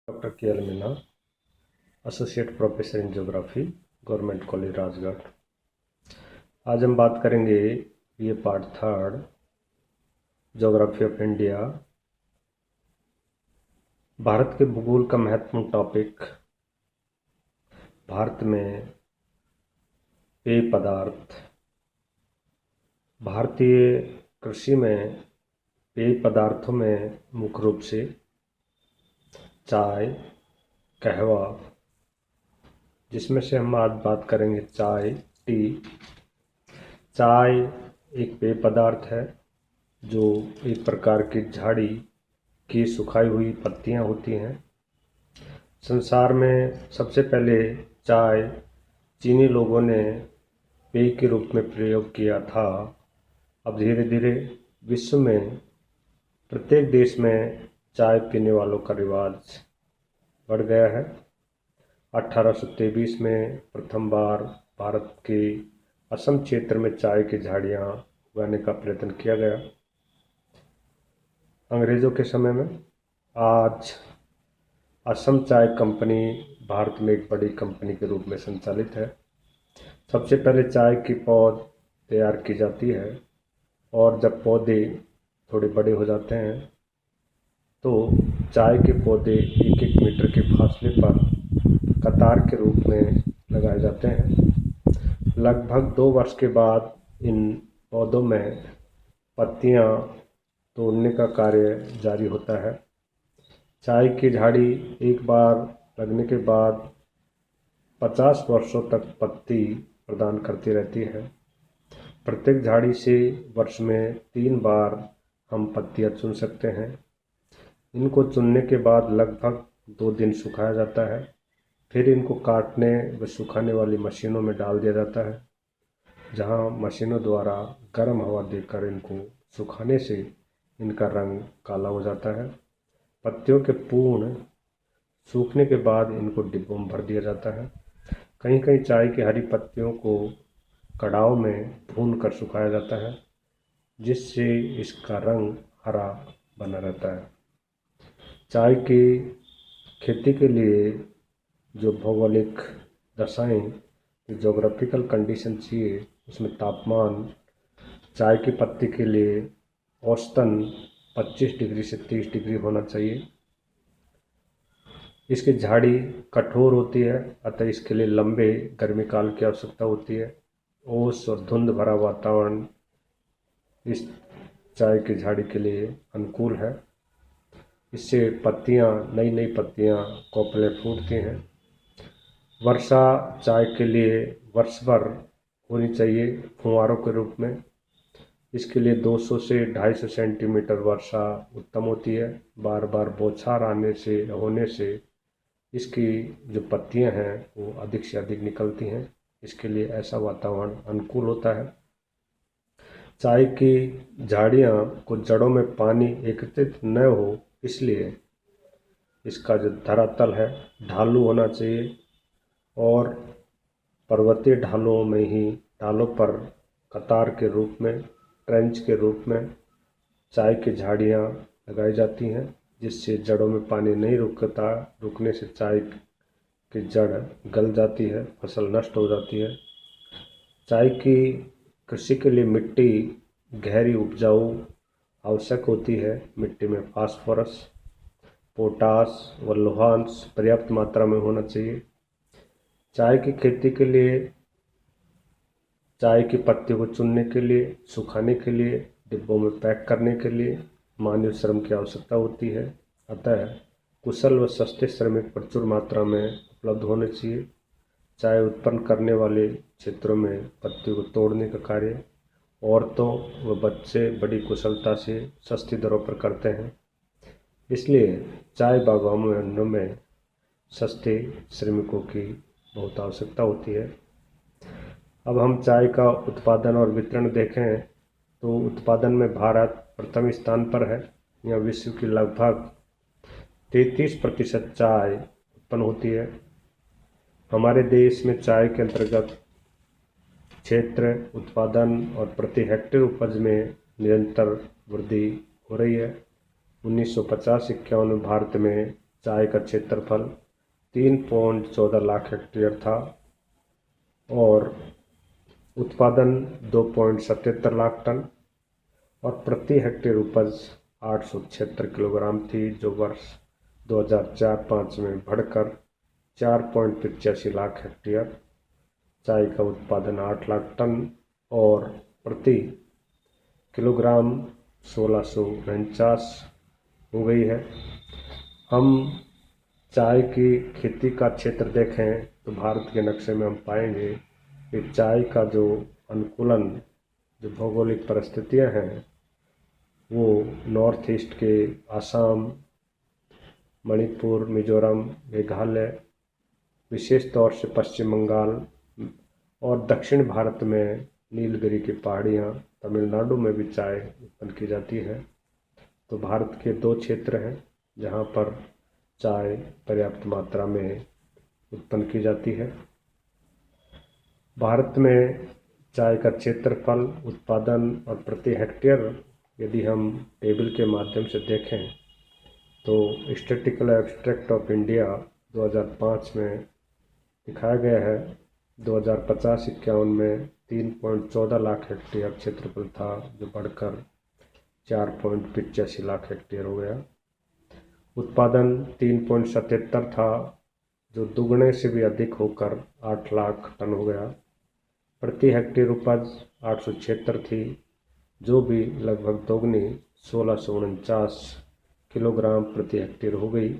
Doctor के L Meena, associate professor in geography, government college Rajgarh. आज हम बात करेंगे ये part third, geography of India, Bharat के भूगोल का महत्वपूर्ण टॉपिक। भारत में पेय पदार्थ। भारतीय कृषि में पेय पदार्थों में मुख्य रूप से चाय, कहवा, जिसमें से हम आज बात करेंगे चाय, टी। चाय एक पेय पदार्थ है जो एक प्रकार की झाड़ी की सुखाई हुई पत्तियां होती हैं। संसार में सबसे पहले चाय चीनी लोगों ने पेय के रूप में प्रयोग किया था। अब धीरे धीरे विश्व में प्रत्येक देश में चाय पीने वालों का रिवाज बढ़ गया है। 1823 में प्रथम बार भारत के असम क्षेत्र में चाय की झाड़ियाँ उगाने का प्रयत्न किया गया अंग्रेज़ों के समय में। आज असम चाय कंपनी भारत में एक बड़ी कंपनी के रूप में संचालित है। सबसे पहले चाय की पौध तैयार की जाती है और जब पौधे थोड़े बड़े हो जाते हैं तो चाय के पौधे 1-1 मीटर के फासले पर कतार के रूप में लगाए जाते हैं। लगभग 2 वर्ष के बाद इन पौधों में पत्तियां तोड़ने का कार्य जारी होता है। चाय की झाड़ी एक बार लगने के बाद 50 वर्षों तक पत्ती प्रदान करती रहती है। प्रत्येक झाड़ी से वर्ष में 3 बार हम पत्तियां चुन सकते हैं। इनको चुनने के बाद लगभग 2 दिन सुखाया जाता है। फिर इनको काटने व सुखाने वाली मशीनों में डाल दिया जाता है, जहां मशीनों द्वारा गर्म हवा देकर इनको सुखाने से इनका रंग काला हो जाता है। पत्तियों के पूर्ण सूखने के बाद इनको डिब्बों में भर दिया जाता है। कहीं कहीं चाय की हरी पत्तियों को कड़ाव में भून कर सुखाया जाता है, जिससे इसका रंग हरा बना रहता है। चाय की खेती के लिए जो भौगोलिक दशाएं, जो जोग्राफिकल कंडीशन चाहिए, उसमें तापमान चाय की पत्ती के लिए औसतन 25 डिग्री से 30 डिग्री होना चाहिए। इसकी झाड़ी कठोर होती है, अतः इसके लिए लंबे गर्मी काल की आवश्यकता होती है। ओस और धुंध भरा वातावरण इस चाय की झाड़ी के लिए अनुकूल है। इससे नई नई पत्तियां कोपले फूटती हैं। वर्षा चाय के लिए वर्ष भर होनी चाहिए फुहारों के रूप में। इसके लिए 200 से 250 सेंटीमीटर वर्षा उत्तम होती है। बार बार बौछार होने से इसकी जो पत्तियां हैं वो अधिक से अधिक निकलती हैं। इसके लिए ऐसा वातावरण अनुकूल होता है। चाय की झाड़ियाँ को जड़ों में पानी एकत्रित न हो, इसलिए इसका जो धरातल है ढालू होना चाहिए और पर्वतीय ढालों पर कतार के रूप में, ट्रेंच के रूप में चाय की झाड़ियाँ लगाई जाती हैं, जिससे जड़ों में पानी नहीं रुकने से चाय की जड़ गल जाती है, फसल नष्ट हो जाती है। चाय की कृषि के लिए मिट्टी गहरी उपजाऊ आवश्यक होती है। मिट्टी में फास्फोरस, पोटास व लोहांश पर्याप्त मात्रा में होना चाहिए। चाय की खेती के लिए चाय की पत्ती को चुनने के लिए, सुखाने के लिए, डिब्बों में पैक करने के लिए मानव श्रम की आवश्यकता होती है। अतः कुशल व सस्ते श्रमिक प्रचुर मात्रा में उपलब्ध होने चाहिए। चाय उत्पन्न करने वाले क्षेत्रों में पत्ती को तोड़ने का कार्य औरतों व बच्चे बड़ी कुशलता से सस्ती दरों पर करते हैं। इसलिए चाय बागवानों में सस्ते श्रमिकों की बहुत आवश्यकता होती है। अब हम चाय का उत्पादन और वितरण देखें तो उत्पादन में भारत प्रथम स्थान पर है। यह विश्व की लगभग 33% चाय उत्पन्न होती है। हमारे देश में चाय के अंतर्गत क्षेत्र, उत्पादन और प्रति हेक्टेयर उपज में निरंतर वृद्धि हो रही है। 1950-51 में भारत में चाय का क्षेत्रफल 3.14 लाख हेक्टेयर था और उत्पादन 2.77 लाख टन और प्रति हेक्टेयर उपज 876 किलोग्राम थी, जो वर्ष 2004-05 में बढ़कर 4.85 लाख हेक्टेयर। चाय का उत्पादन 8 लाख टन और प्रति किलोग्राम 1649 हो गई है। हम चाय की खेती का क्षेत्र देखें तो भारत के नक्शे में हम पाएंगे कि चाय का जो अनुकूलन, जो भौगोलिक परिस्थितियां हैं, वो नॉर्थ ईस्ट के असम, मणिपुर, मिजोरम, मेघालय, विशेष तौर से पश्चिम बंगाल और दक्षिण भारत में नीलगिरी की पहाड़ियाँ, तमिलनाडु में भी चाय उत्पन्न की जाती है। तो भारत के 2 क्षेत्र हैं जहाँ पर चाय पर्याप्त मात्रा में उत्पन्न की जाती है। भारत में चाय का क्षेत्रफल, उत्पादन और प्रति हेक्टेयर यदि हम टेबल के माध्यम से देखें तो स्टैटिस्टिकल एब्स्ट्रैक्ट ऑफ इंडिया 2005 में दिखाया गया है। 2050-51 में 3.14 लाख हेक्टेयर क्षेत्रफल था, जो बढ़कर 4.85 लाख हेक्टेयर हो गया। उत्पादन 3.77 था, जो दुगने से भी अधिक होकर 8 लाख टन हो गया। प्रति हेक्टेयर उपज 876 थी, जो भी लगभग दोगुनी 1649 किलोग्राम प्रति हेक्टेयर हो गई।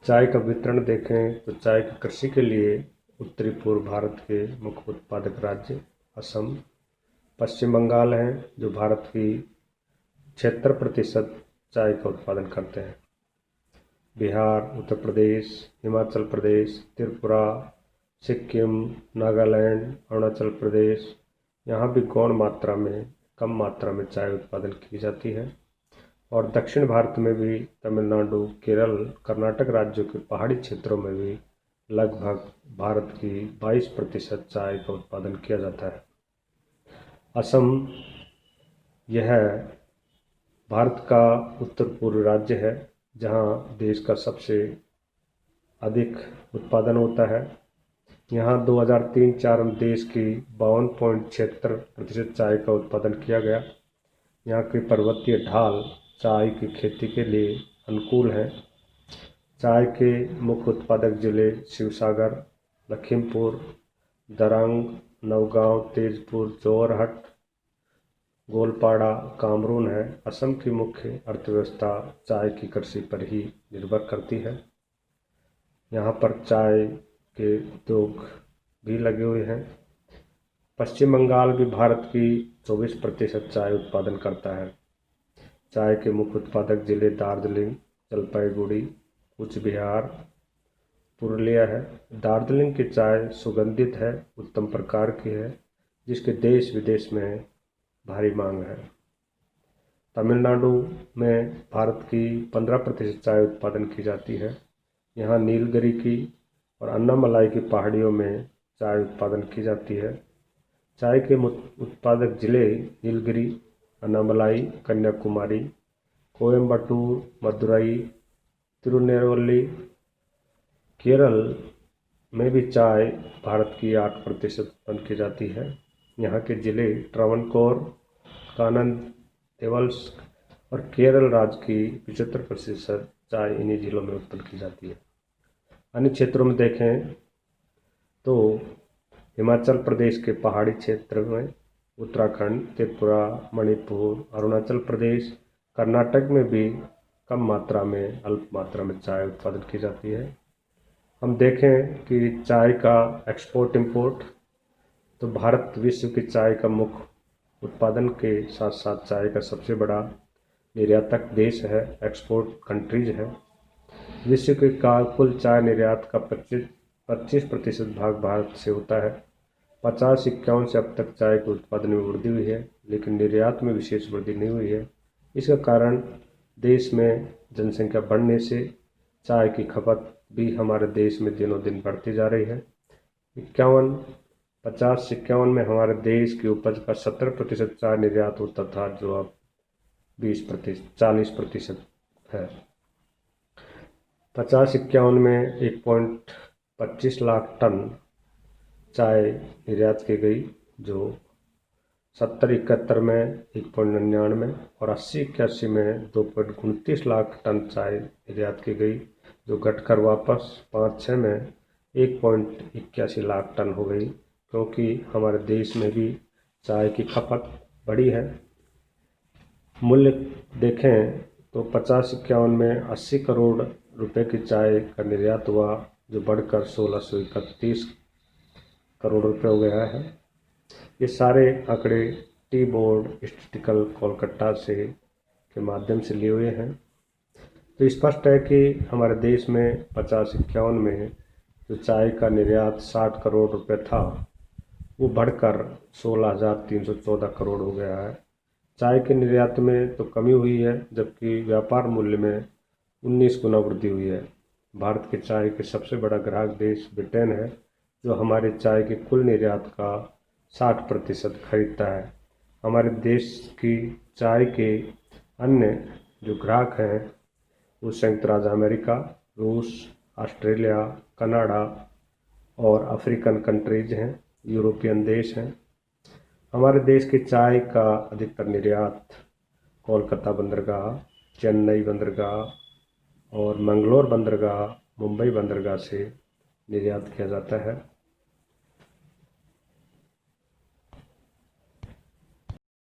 चाय का वितरण देखें तो चाय की कृषि के लिए उत्तरी पूर्व भारत के मुख्य उत्पादक राज्य असम, पश्चिम बंगाल हैं, जो भारत की 76% चाय का उत्पादन करते हैं। बिहार, उत्तर प्रदेश, हिमाचल प्रदेश, त्रिपुरा, सिक्किम, नागालैंड, अरुणाचल प्रदेश, यहाँ भी गौण मात्रा में, कम मात्रा में चाय उत्पादन की जाती है। और दक्षिण भारत में भी तमिलनाडु, केरल, कर्नाटक राज्यों के पहाड़ी क्षेत्रों में भी लगभग भारत की 22% चाय का उत्पादन किया जाता है। असम यह भारत का उत्तर पूर्व राज्य है, जहाँ देश का सबसे अधिक उत्पादन होता है। यहाँ 2003-04 में देश की 52.76% चाय का उत्पादन किया गया। यहाँ की पर्वतीय ढाल चाय की खेती के लिए अनुकूल है। चाय के मुख्य उत्पादक जिले शिवसागर, लखीमपुर, दरंग, नौगांव, तेजपुर, जोरहट, गोलपाड़ा, कामरून है। असम की मुख्य अर्थव्यवस्था चाय की कृषि पर ही निर्भर करती है। यहाँ पर चाय के उद्योग भी लगे हुए हैं। पश्चिम बंगाल भी भारत की 24% चाय उत्पादन करता है। चाय के मुख्य उत्पादक जिले दार्जिलिंग, जलपाईगुड़ी, कूच बिहार, पुरुलिया है। दार्जिलिंग की चाय सुगंधित है, उत्तम प्रकार की है, जिसके देश विदेश में भारी मांग है। तमिलनाडु में भारत की 15% चाय उत्पादन की जाती है। यहाँ नीलगिरी की और अन्नामलाई की पहाड़ियों में चाय उत्पादन की जाती है। चाय के उत्पादक जिले नीलगिरी, अन्नामलाई, कन्याकुमारी, कोयम्बटूर, मदुरई, तिरुनेलवेली। केरल में भी चाय भारत की 8% उत्पन्न की जाती है। यहाँ के जिले ट्रावनकोर, कानन देवल्स और केरल राज्य की 75% चाय इन्हीं जिलों में उत्पन्न की जाती है। अन्य क्षेत्रों में देखें तो हिमाचल प्रदेश के पहाड़ी क्षेत्र में, उत्तराखंड, त्रिपुरा, मणिपुर, अरुणाचल प्रदेश, कर्नाटक में भी कम मात्रा में, अल्प मात्रा में चाय उत्पादन की जाती है। हम देखें कि चाय का एक्सपोर्ट इंपोर्ट, तो भारत विश्व की चाय का मुख्य उत्पादन के साथ साथ चाय का सबसे बड़ा निर्यातक देश है, एक्सपोर्ट कंट्रीज है। विश्व के कुल चाय निर्यात का 25% भाग भारत से होता है। 50-51 से अब तक चाय के उत्पादन में वृद्धि हुई है, लेकिन निर्यात में विशेष वृद्धि नहीं हुई है। इसका कारण देश में जनसंख्या बढ़ने से चाय की खपत भी हमारे देश में दिनों दिन बढ़ती जा रही है। 50 से 51 में हमारे देश की उपज का 70% चाय निर्यात होता था, जो अब 40% है। 50-51 में 1.25 लाख टन चाय निर्यात की गई, जो 70-71 में 1.99 और 80-81 में 2.29 लाख टन चाय निर्यात की गई, जो घटकर वापस 5-6 में 1.81 लाख टन हो गई, क्योंकि हमारे देश में भी चाय की खपत बढ़ी है। मूल्य देखें तो 50-51 में 80 करोड़ रुपए की चाय का निर्यात हुआ, जो बढ़कर 1631 करोड़ रुपए हो गया है। ये सारे आंकड़े टी बोर्ड स्टैटिस्टिकल कोलकाता से के माध्यम से लिए हुए हैं। तो स्पष्ट है कि हमारे देश में 50-51 में जो चाय का निर्यात 60 करोड़ रुपए था, वो बढ़कर 16,314 करोड़ हो गया है। चाय के निर्यात में तो कमी हुई है, जबकि व्यापार मूल्य में 19 गुना वृद्धि हुई है। भारत के चाय के सबसे बड़ा ग्राहक देश ब्रिटेन है, जो हमारे चाय के कुल निर्यात का 60% खरीदता है। हमारे देश की चाय के अन्य जो ग्राहक हैं वो संयुक्त राज्य अमेरिका, रूस, ऑस्ट्रेलिया, कनाडा और अफ्रीकन कंट्रीज हैं, यूरोपियन देश हैं। हमारे देश की चाय का अधिकतर निर्यात कोलकाता बंदरगाह, चेन्नई बंदरगाह और मंगलोर बंदरगाह, मुंबई बंदरगाह से निर्यात किया जाता है।